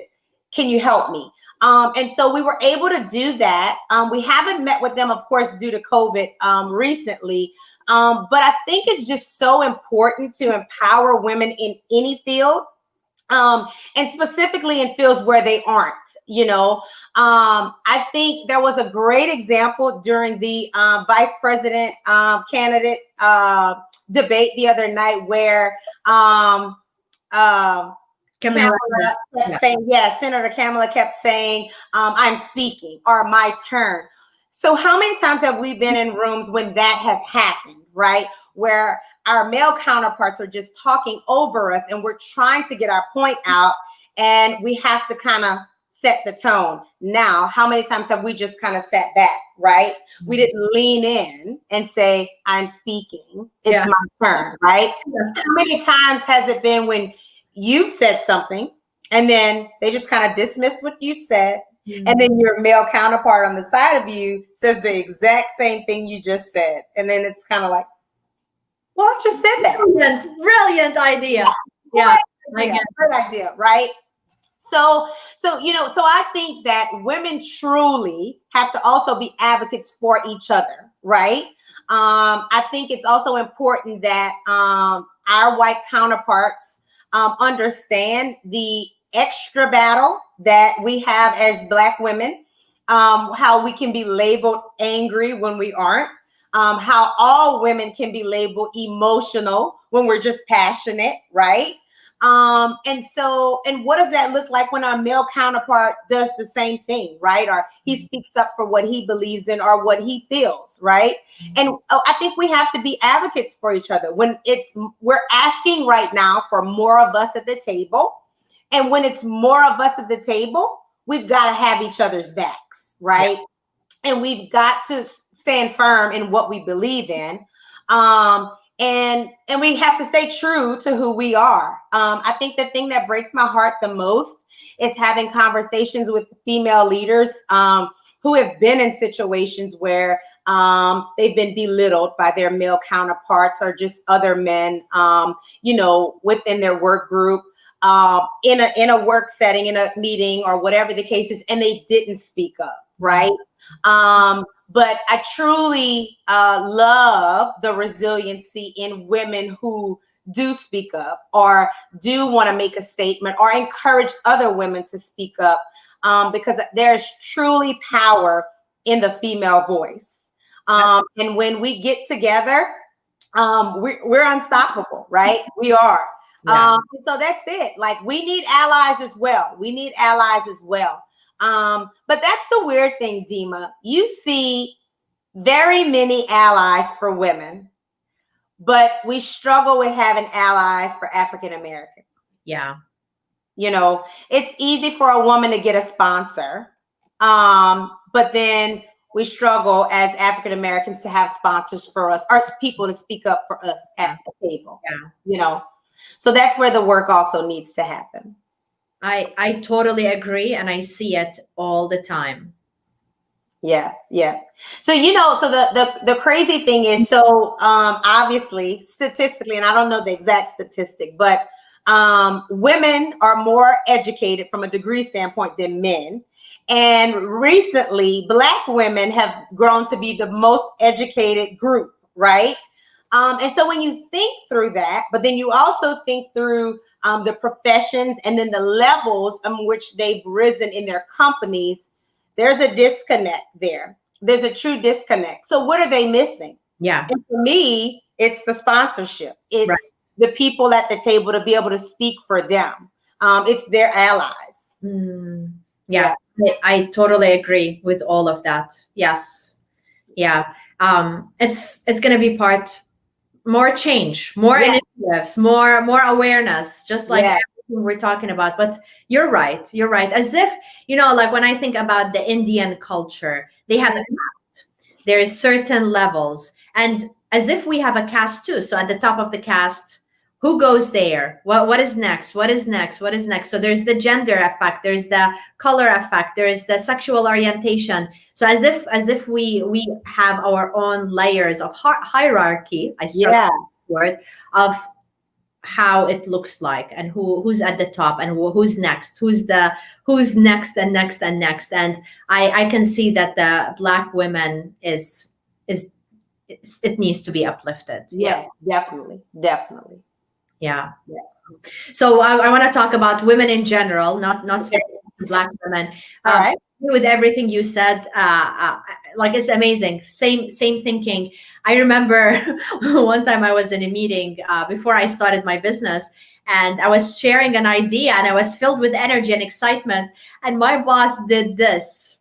Can you help me? And so we were able to do that. We haven't met with them, of course, due to COVID recently. But I think it's just so important to empower women in any field. And specifically in fields where they aren't, I think there was a great example during the vice president candidate debate the other night where Kamala kept saying, Senator Kamala kept saying, I'm speaking, or my turn. So how many times have we been in rooms when that has happened, right? Where our male counterparts are just talking over us and we're trying to get our point out and we have to kind of set the tone. Now, how many times have we just kind of sat back, right? We didn't lean in and say, I'm speaking, it's my turn, right? How many times has it been when you've said something and then they just kind of dismiss what you've said, and then your male counterpart on the side of you says the exact same thing you just said, and then it's kind of like, well, I just said that. Brilliant idea. Great idea, right? So I think that women truly have to also be advocates for each other, right? I think it's also important that our white counterparts understand the extra battle that we have as Black women, how we can be labeled angry when we aren't, how all women can be labeled emotional when we're just passionate, right? And what does that look like when our male counterpart does the same thing, right? Or he speaks up for what he believes in or what he feels, right? And I think we have to be advocates for each other. When we're asking right now for more of us at the table. And when it's more of us at the table, we've got to have each other's backs, right? Yeah. And we've got to stand firm in what we believe in. And we have to stay true to who we are. I think the thing that breaks my heart the most is having conversations with female leaders who have been in situations where they've been belittled by their male counterparts or just other men, within their work group, in a work setting, in a meeting or whatever the case is, and they didn't speak up, right? But I truly love the resiliency in women who do speak up or do want to make a statement or encourage other women to speak up, because there's truly power in the female voice. And when we get together, we're unstoppable, right? We are. Yeah. So that's it. Like, we need allies as well. But that's the weird thing, Dima. You see very many allies for women, but we struggle with having allies for African Americans. Yeah. It's easy for a woman to get a sponsor, but then we struggle as African Americans to have sponsors for us, or people to speak up for us at the table. Yeah. So that's where the work also needs to happen. I totally agree, and I see it all the time. Yes, yeah. So the crazy thing is, obviously statistically, and I don't know the exact statistic, but women are more educated from a degree standpoint than men. And recently, Black women have grown to be the most educated group, right? And so when you think through that, but then you also think through the professions and then the levels in which they've risen in their companies, there's a disconnect there. There's a true disconnect. So what are they missing? Yeah. And for me, it's the sponsorship. It's the people at the table to be able to speak for them. It's their allies. Yeah, I totally agree with all of that. Yes. Yeah. It's going to be more change, more initiatives, more awareness, just like everything we're talking about. But you're right. You're right. As if, like when I think about the Indian culture, they have a caste. There is certain levels. And as if we have a caste too. So at the top of the caste, who goes there? What is next? What is next? What is next? So there's the gender effect, there's the color effect, there is the sexual orientation. So as if we have our own layers of hierarchy. I struggle with the word of how it looks like, and who's at the top, and who's next, who's next and next and next. And I can see that the Black women it needs to be uplifted. Yeah, definitely. Yeah. So I want to talk about women in general, not specifically Black women. All right. With everything you said, like it's amazing. Same thinking. I remember one time I was in a meeting before I started my business, and I was sharing an idea, and I was filled with energy and excitement, and my boss did this.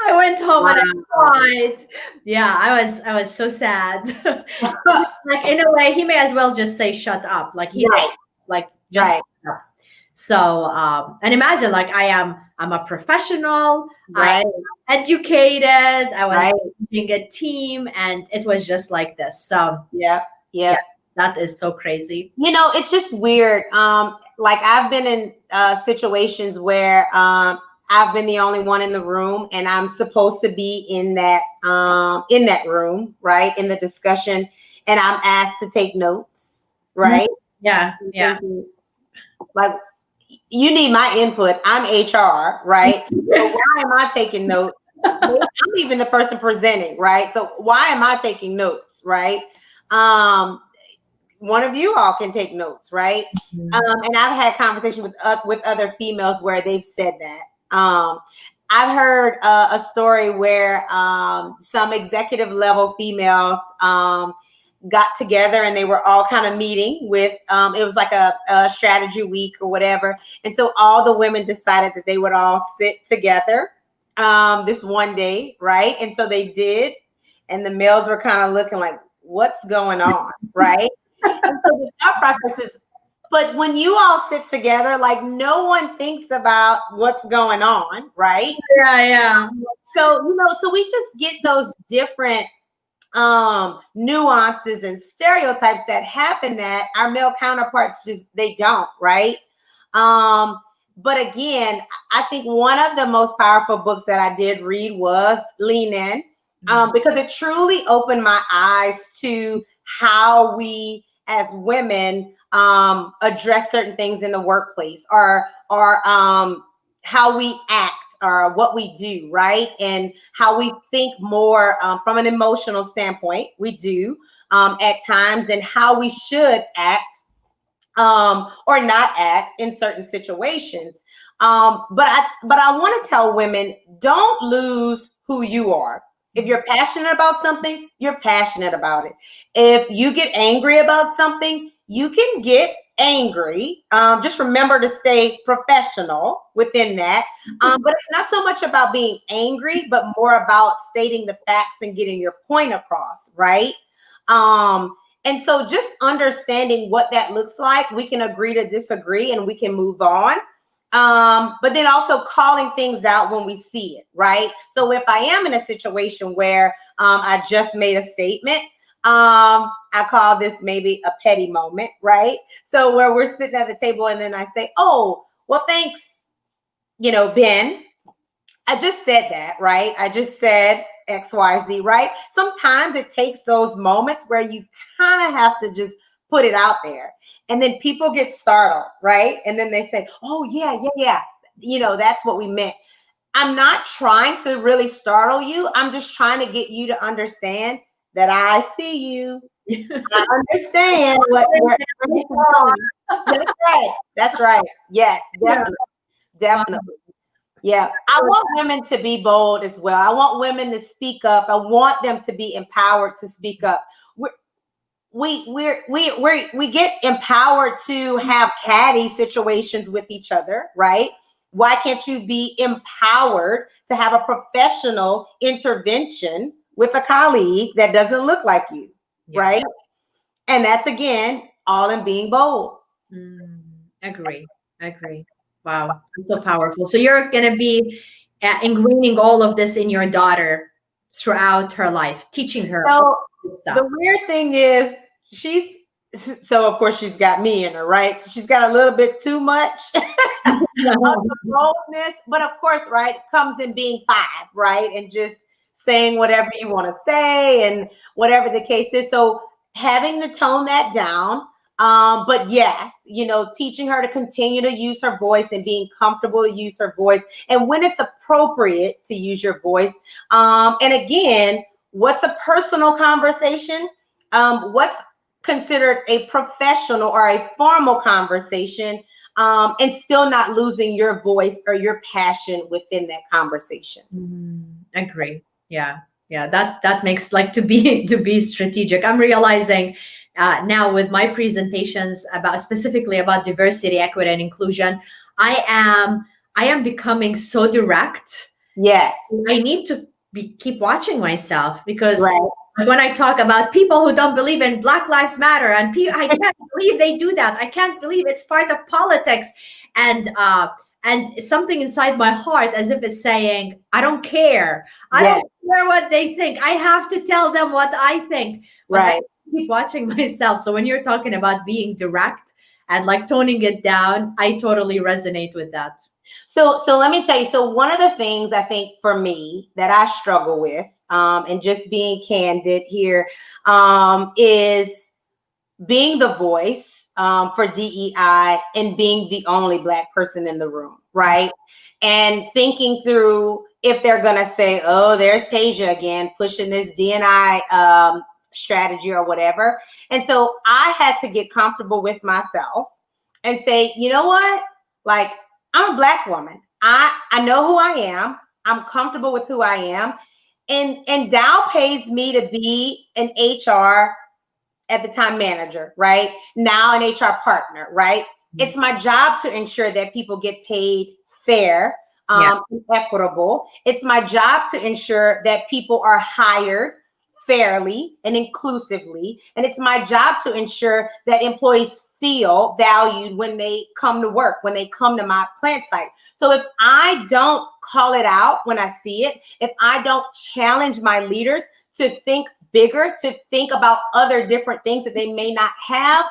I went home and I cried. Yeah, I was so sad. Like in a way, he may as well just say "shut up," like he did, like just shut up. So and imagine, like I'm a professional, I'm educated, I was leading a team, and it was just like this. So yeah, that is so crazy. It's just weird. Like I've been in situations where I've been the only one in the room, and I'm supposed to be in that room, right, in the discussion, and I'm asked to take notes, right? Yeah. Like, you need my input. I'm HR, right? So why am I taking notes? I'm even the person presenting, right? So why am I taking notes, right? One of you all can take notes, right? And I've had conversations with other females where they've said that. I've heard a story where some executive level females got together, and they were all kind of meeting with, it was like a strategy week or whatever. And so all the women decided that they would all sit together this one day, right? And so they did. And the males were kind of looking like, what's going on, right? And so the thought process is, but when you all sit together, like no one thinks about what's going on, right? Yeah. So, so we just get those different nuances and stereotypes that happen that our male counterparts they don't, right? But again, I think one of the most powerful books that I did read was Lean In, because it truly opened my eyes to how we as women address certain things in the workplace, or how we act, or what we do, right? And how we think more from an emotional standpoint, we do at times, and how we should act or not act in certain situations. But I want to tell women, don't lose who you are. If you're passionate about something, you're passionate about it. If you get angry about something, you can get angry. Just remember to stay professional within that. But it's not so much about being angry, but more about stating the facts and getting your point across, right? And so just understanding what that looks like, we can agree to disagree and we can move on. But then also calling things out when we see it, right? So if I am in a situation where I just made a statement, I call this maybe a petty moment, right? So where we're sitting at the table and then I say, oh, well, thanks, Ben. I just said that, right? I just said XYZ, right? Sometimes it takes those moments where you kind of have to just put it out there. And then people get startled, right? And then they say, oh, yeah. That's what we meant. I'm not trying to really startle you. I'm just trying to get you to understand that I see you. I understand what you're doing. That's right. Yes, definitely. Yeah, I want women to be bold as well. I want women to speak up. I want them to be empowered to speak up. We get empowered to have catty situations with each other, right? Why can't you be empowered to have a professional intervention with a colleague that doesn't look like you, right? And that's, again, all in being bold. Agree. Wow, so powerful. So you're going to be ingraining all of this in your daughter throughout her life, teaching her So this stuff. the weird thing is, so of course she's got me in her, right? So she's got a little bit too much of the boldness, but of course, right, comes in being 5, right? And just saying whatever you want to say and whatever the case is. So having to tone that down. But yes, teaching her to continue to use her voice and being comfortable to use her voice. And when it's appropriate to use your voice. And again, what's a personal conversation? What's considered a professional or a formal conversation, and still not losing your voice or your passion within that conversation. Agree. Yeah. That makes, like, to be strategic. I'm realizing now with my presentations specifically about diversity, equity, and inclusion, I am becoming so direct. Yes. I need to keep watching myself, because right. when I talk about people who don't believe in Black Lives Matter, and I can't believe they do that. I can't believe it's part of politics. And something inside my heart, as if it's saying, I don't care. I don't care what they think. I have to tell them what I think. But right. I keep watching myself. So when you're talking about being direct and like toning it down, I totally resonate with that. So let me tell you. So one of the things I think for me that I struggle with, and just being candid here, is being the voice for DEI and being the only Black person in the room, right? And thinking through if they're going to say, oh, there's Taesia again, pushing this D&I strategy or whatever. And so I had to get comfortable with myself and say, you know what? Like, I'm a Black woman. I know who I am. I'm comfortable with who I am. And Dow pays me to be an HR at the time manager, right? Now an HR partner, right? It's my job to ensure that people get paid fair, equitable. It's my job to ensure that people are hired fairly and inclusively. And it's my job to ensure that employees feel valued when they come to work, when they come to my plant site. So if I don't call it out when I see it, if I don't challenge my leaders to think bigger, to think about other different things that they may not have,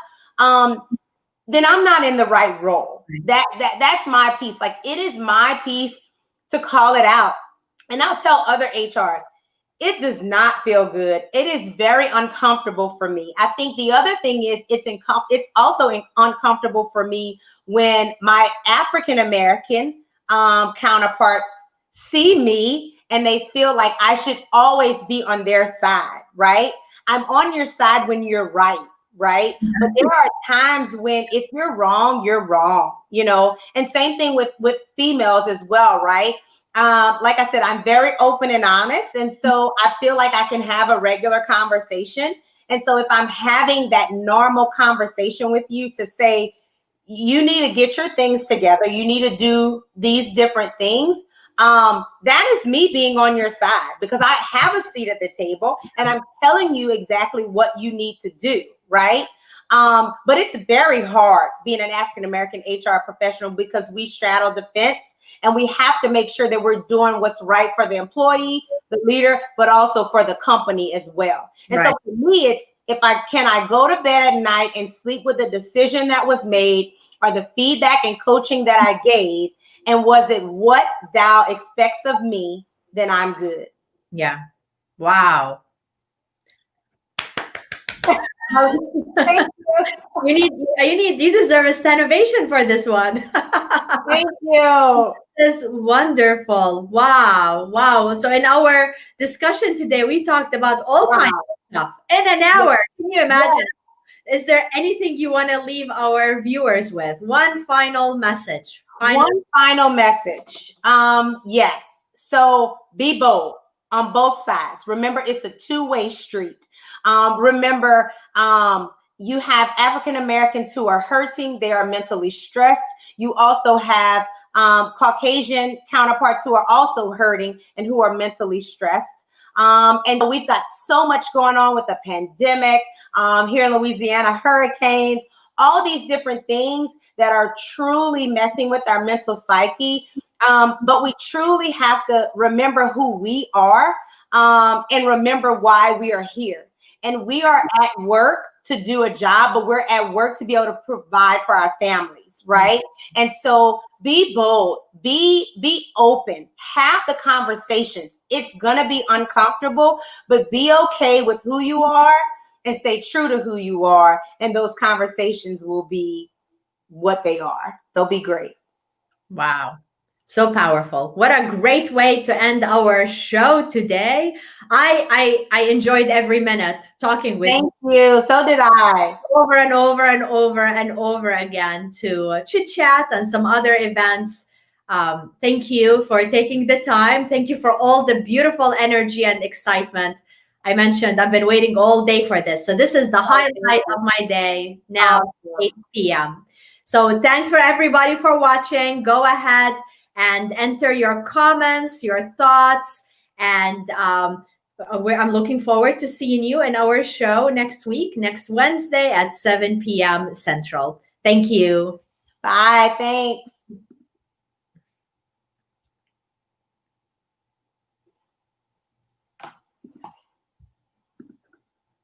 then I'm not in the right role. That's my piece. Like, it is my piece to call it out. And I'll tell other HRs, it does not feel good. It is very uncomfortable for me. I think the other thing is it's also uncomfortable for me when my African-American counterparts see me and they feel like I should always be on their side, right? I'm on your side when you're right? But there are times when if you're wrong, and same thing with females as well, right? Like I said, I'm very open and honest. And so I feel like I can have a regular conversation. And so if I'm having that normal conversation with you to say, you need to get your things together, you need to do these different things, that is me being on your side, because I have a seat at the table and I'm telling you exactly what you need to do, right? But it's very hard being an African-American HR professional, because we straddle the fence and we have to make sure that we're doing what's right for the employee, the leader, but also for the company as well. And so for me, it's, can I go to bed at night and sleep with the decision that was made, or the feedback and coaching that I gave, and was it what Dow expects of me, then I'm good. Yeah. Wow. You deserve a stand ovation for this one. Thank you. It's wonderful. Wow. So in our discussion today, we talked about all kinds of stuff in an hour. Can you imagine? Is there anything you want to leave our viewers with? One final message. One final message. Yes. So be bold on both sides. Remember, it's a two-way street. Remember, you have African Americans who are hurting. They are mentally stressed. You also have Caucasian counterparts who are also hurting and who are mentally stressed. And we've got so much going on with the pandemic here in Louisiana, hurricanes, all these different things that are truly messing with our mental psyche. But we truly have to remember who we are and remember why we are here. And we are at work to do a job, but we're at work to be able to provide for our families, right? And so be bold, be open, have the conversations. It's gonna be uncomfortable, but be okay with who you are and stay true to who you are. And those conversations will be what they are. They'll be great. Wow. So powerful. What a great way to end our show today. I enjoyed every minute talking with Thank you. So did I. over and over and over and over again to chit chat and some other events. Thank you for taking the time. Thank you for all the beautiful energy and excitement. I mentioned I've been waiting all day for this. So this is the highlight of my day now, 8 p.m. So thanks for everybody for watching. Go ahead and enter your comments, your thoughts, and I'm looking forward to seeing you in our show next week, next Wednesday at 7 p.m. Central. Thank you. Bye. Thanks.